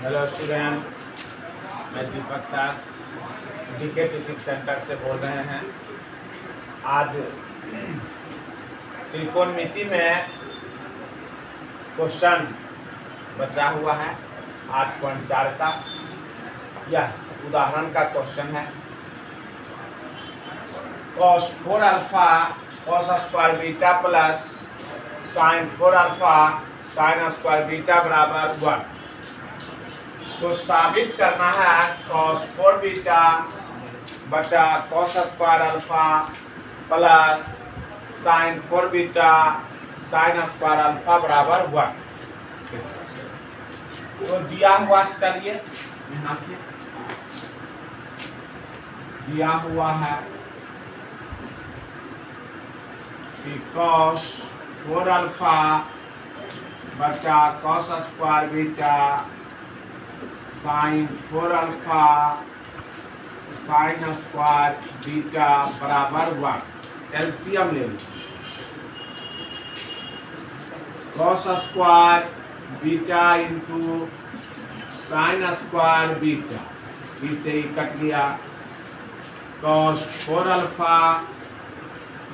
Hello student, मैं दीपक sir DK teaching centre से बोल रहे हैं। आज त्रिकोणमिति में क्वेश्चन बचा हुआ है 8.4 का। यह उदाहरण का क्वेश्चन है। cos 4 alpha cos square beta plus sin 4 alpha sin square beta बराबर 1। तो साबित करना है cos 4 बीटा बटा cos square alpha plus sin 4 beta sin square alpha बराबर 1। तो दिया हुआ, चलिए यहाँ से दिया हुआ है कि cos 4 अल्फा बटा cos square beta sin 4 alpha sin square beta बराबर 1। एलसीएम ले लीजिए। cos square beta into sin square beta, इसे ही कट लिया। cos 4 alpha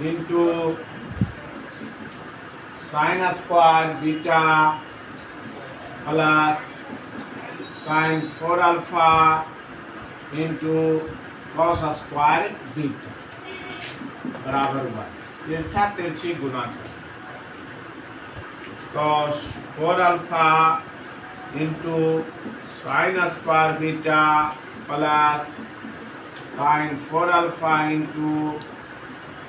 into sin square beta plus sin 4 alpha into cos square beta बराबर 1। तिरछा तिरछी गुना कर cos 4 alpha into sin square beta plus sin 4 alpha into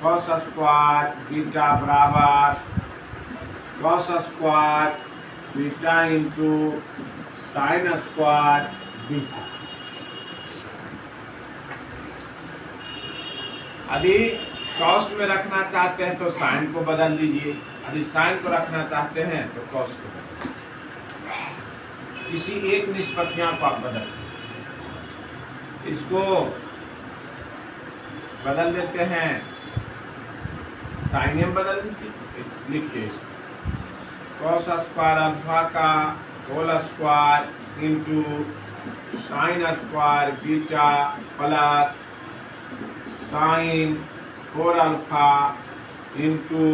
cos square beta बराबर cos square beta into sin square beta. यदि cos में रखना चाहते हैं तो sin को बदल दीजिए, यदि sin को रखना चाहते हैं तो cos को बदल दीजिए। किसी एक निष्पत्तियां को आप बदल दीजिए। इसको बदल देते हैं, sin में बदल दीजिए। लिखिए इसको cos स्क्वायर अल्फा का whole square into sin square beta plus sin 4 alpha into,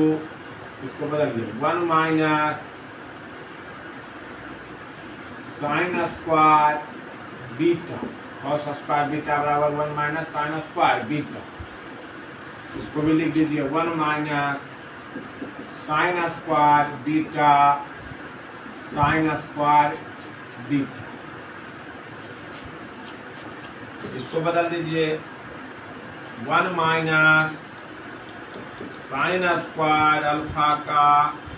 इसको बदल दिए 1 minus sin square beta. cos square beta बराबर 1 माइनस sin स्क्वायर बीटा। इसको भी लिख दीजिए 1 minus sin square beta sin square beta. इसको बदल दीजिए 1 माइनस sin स्क्वायर अल्फा का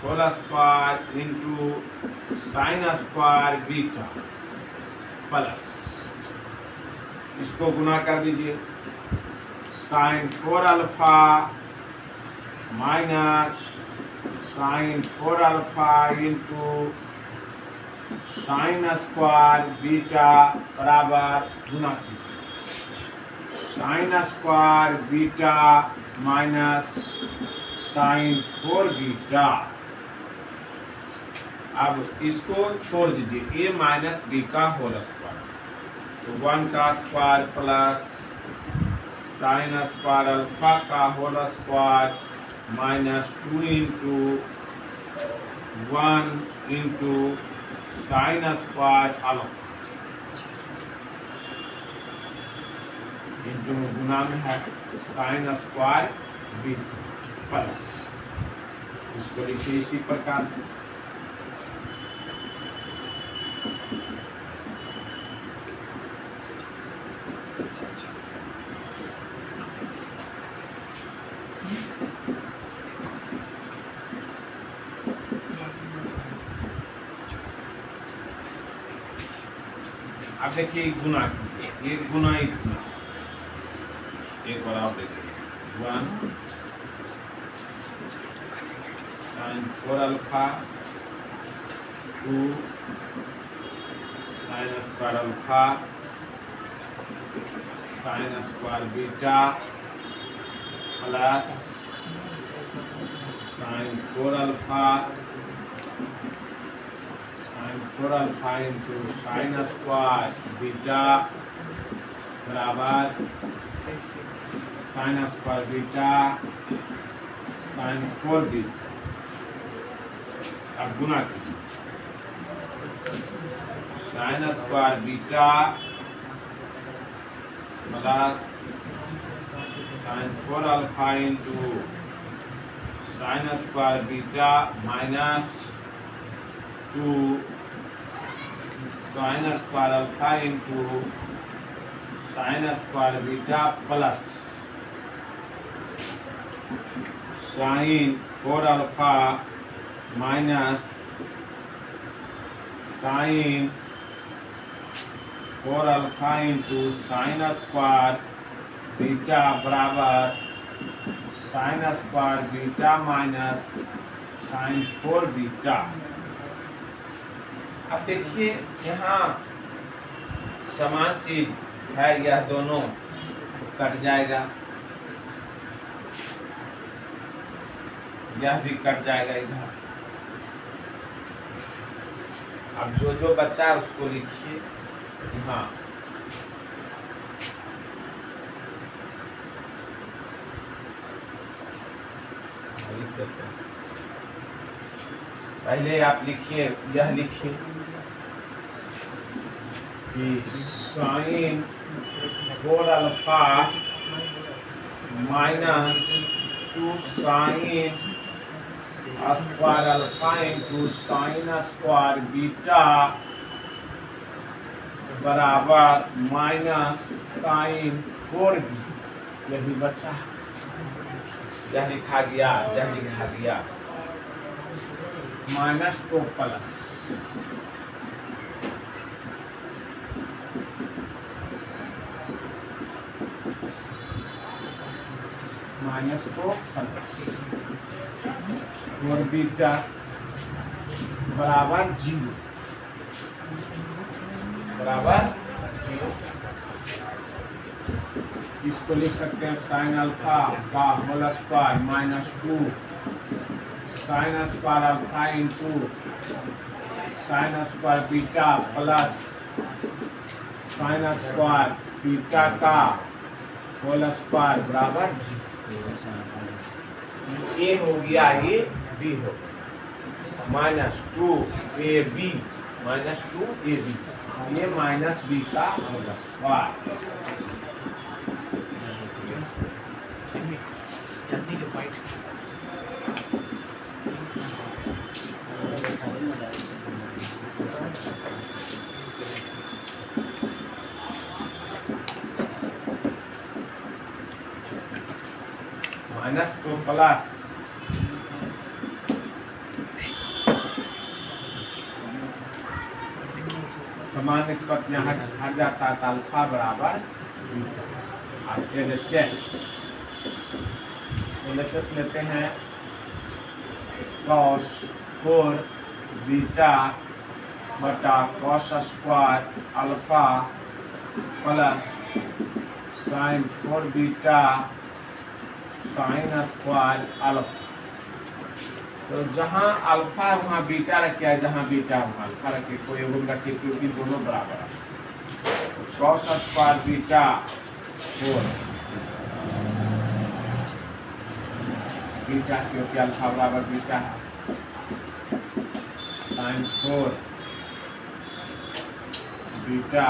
whole square into sin square beta plus, इसको गुना कर दीजिए sin 4 alpha minus sin 4 alpha into sin square beta बराबर गुना कीजिए sin square beta minus sin 4 beta. अब इसको तोड़ दीजिए, a माइनस b का होल स्क्वायर, तो 1 का square plus sin square alpha का whole square minus 2 into 1 into sin square alpha into गुना में है sin स्क्वायर बीटा प्लस, इसको लिखिए इसी प्रकार से। अब देखिए गुना कीजिए, एक गुना एक गुना, एक बार आप देखिए 1 sin 4 alpha 2 sin square alpha sin square beta plus sin 4 alpha sin four alpha into sine square beta बराबर sine square beta sine 4 beta. अब गुना कीजिए sine square beta plus sine 4 alpha into sine square beta minus 2 sine square alpha into sine square beta plus sine 4 alpha minus sine 4 alpha into sine square beta बराबर sine square beta minus sine 4 beta. अब देखिए यहाँ समान चीज है, यह दोनों cut जाएगा, यह भी कट जाएगा इधर। अब जो जो बचा है उसको लिखिए यहाँ। पहले आप लिखिए, यह लिखिए कि sine 4 alpha minus 2 sine square alpha into sine square beta बराबर माइनस साइन 4 बीटा। यही बचा, यह लिखा गया, यह लिखा गया माइनस को प्लस माइनस को प्लस और बीटा बराबर 0 बराबर 0। इसको लिख सकते हैं साइन अल्फा का whole square minus 2 sine square alpha into sine square beta plus sine square beta का होल स्क्वायर बराबर ए हो गया, ये बी हो गया माइनस 2ab माइनस 2ab, ये माइनस बी का होल स्क्वायर। जल्दी जो पॉइंट माइनस को प्लस समान निष्पत्तियां हट जाता है, अल्फा बराबर LHS लेते हैं cos 4 बीटा बटा cos square alpha plus sine 4 beta sine square alpha. तो जहाँ अल्फा है वहाँ बीटा रखे है, जहाँ बीटा वहाँ अल्फा रखे, कोई एगो रखे क्योंकि दोनों बराबर है। cos स्क्वायर बीटा 4 बीटा क्योंकि अल्फा बराबर बीटा है साइन 4 बीटा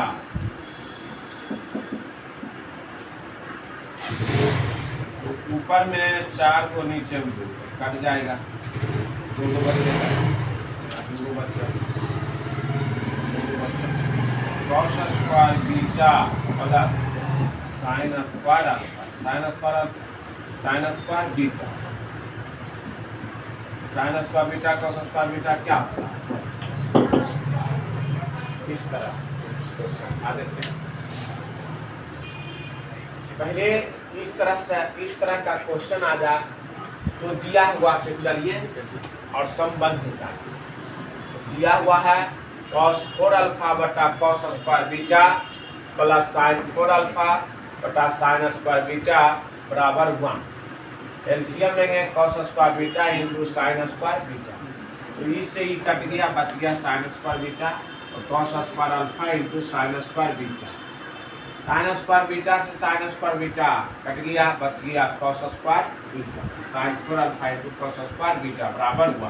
ऊपर में 4 को नीचे में कट जाएगा, 2 बचेगा, 2 बचा cos square beta plus sine square alpha sign square beta sine square beta cos square beta क्या होता है, इस तरह से इसको समझा देते हैं। पहले इस तरह का क्वेश्चन आ जाए तो दिया हुआ से चलिए और संबंध निकालिए। दिया हुआ है cos 4 अल्फा बटा cos square beta plus sine 4 alpha बटा साइन स्क्वायर बीटा बराबर 1। एलसीएम लेंगे cos square beta into sine square beta. तो इससे ही कट गया, बच गया साइन स्क्वायर बीटा और cos square alpha into sine square beta. Sine square beta से साइन स्क्वायर बीटा कट गया, बच गया cos square beta. Sine 4 alpha into cos square beta बराबर हुआ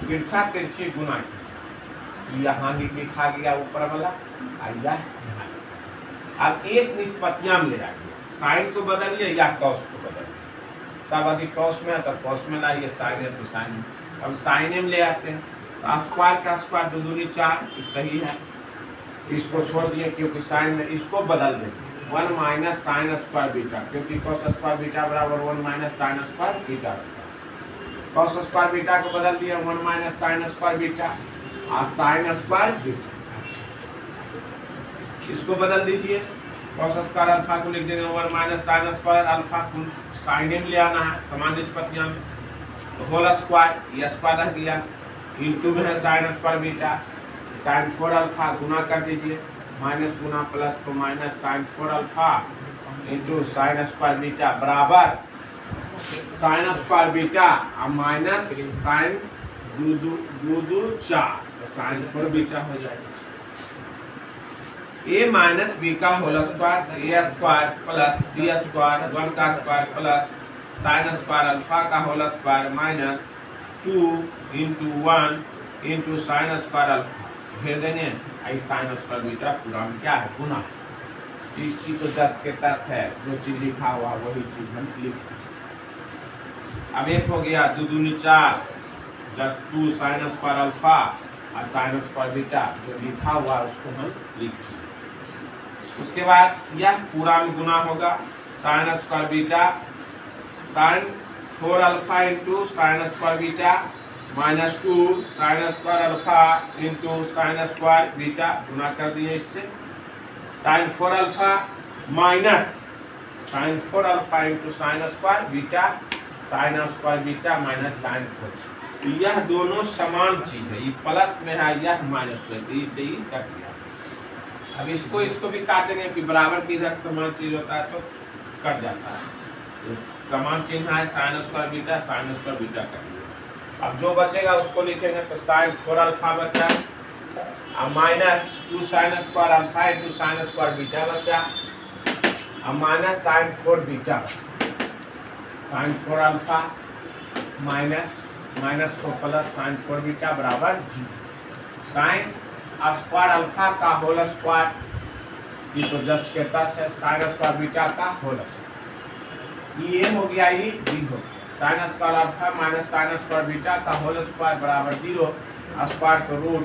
तिरछा तिरछी गुना की। यहाँ लिखा गया ऊपर वाला आइया। अब एक निष्पत्तियां ले आइए, साइन को बदलिए या कॉस को बदलिए। सब अधिक कॉस में है तो कॉस में लाइए, साइन है तो साइन में। अब साइन में ले आते हैं तो स्क्वायर का स्क्वायर 2 दूनी 4 सही है। इसको छोड़ दिए क्योंकि साइन में, इसको बदल देंगे 1 माइनस साइन स्क्वायर बीटा, क्योंकि कॉस स्क्वायर बीटा बराबर 1 minus sign square beta. Cos square beta को बदल दिया 1 माइनस साइन स्क्वायर बीटा और साइन स्क्वायर बीटा। इसको बदल दीजिए, कॉस स्क्वायर अल्फा को लिख देंगे 1 माइनस साइन स्क्वायर अल्फा को साइन में ले आना है समान निष्पत्तियां में, तो होल स्क्वायर ये स्क्वायर रह गया इंटू में है sine square beta. Sine 4 alpha गुना कर दीजिए, माइनस गुना प्लस तो minus sine 4 alpha into sine square beta बराबर साइन स्क्वायर बीटा और माइनस साइन 2 4 तो साइन 4 बीटा हो जाएगा। ए माइनस बी का whole square, A square plus B square 1 का square plus sine square alpha का whole square minus 2 into 1 into sine square alpha फिर देंगे आई साइन स्क्वायर बीटा पूरा में क्या है गुना। इसकी तो 10 के 10 है, जो चीज लिखा हुआ वही चीज हम लिख। अब एक हो गया 2 दूनी 4 प्लस 2 साइन स्क्वायर अल्फा और साइन स्क्वायर बीटा जो लिखा हुआ उसको हम लिख। उसके बाद यह पूरा में गुना होगा sine square beta sine 4 alpha into sine square beta minus 2 sine square alpha into sine square beta गुना कर दिए इससे sine 4 alpha minus sine 4 alpha into sine square beta sine square beta minus sine 4। यह दोनों समान चीज है, ये प्लस में है यह माइनस में, तो इसे ही कट गया। अब इसको भी काटेंगे कि बराबर की इधर समान चीज होता है तो कट जाता है। समान चिन्ह है साइन स्क्वायर बीटा कर दिया। अब जो बचेगा उसको लिखेंगे तो साइन 4 अल्फा बचा और minus 2 sine square alpha into sine square beta बचा और माइनस साइन 4 बीटा बचा। साइन 4 अल्फा माइनस को प्लस साइन 4 बीटा बराबर 0। साइन स्क्वायर अल्फा का होल स्क्वायर ये तो 10 के 10 है, साइन स्क्वायर बीटा का होल स्क्वायर ये हो गया, ये 0। Sign square alpha minus sign square beta का होल स्क्वायर बराबर 0, स्क्वायर तो रूट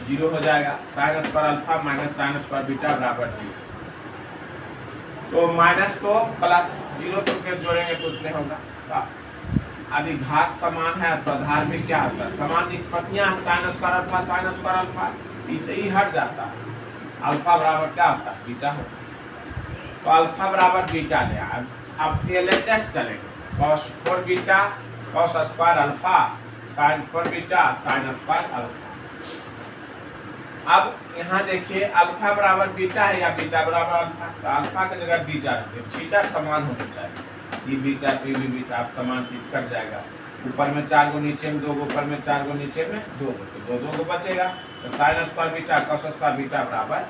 0 हो जाएगा। Sign square alpha minus sign square beta बराबर 0, तो माइनस तो प्लस 0 तो फिर जोड़ेंगे तो उतने होगा। यदि घात समान है तो आधार में क्या होता है समान निष्पत्तियां साइन स्क्वायर अल्फा इसे ही हट जाता है। अल्फा बराबर क्या होता है बीटा होता है, तो अल्फा बराबर बीटा ले। अब एलएचएस चलेंगे cos 4 beta cos square alpha sign 4 beta sine square alpha. अब यहाँ देखिए अल्फा बराबर बीटा है या बीटा बराबर अल्फा, तो अल्फा की जगह बीटा रखें, बीटा समान होना चाहिए। ये बीटा तो ये बीटा आप समान चीज कट जाएगा। ऊपर में 4 गो नीचे में 2 गो, ऊपर में 4 गो नीचे में 2 गो, तो 2 गो बचेगा। तो sign square beta cos square beta बराबर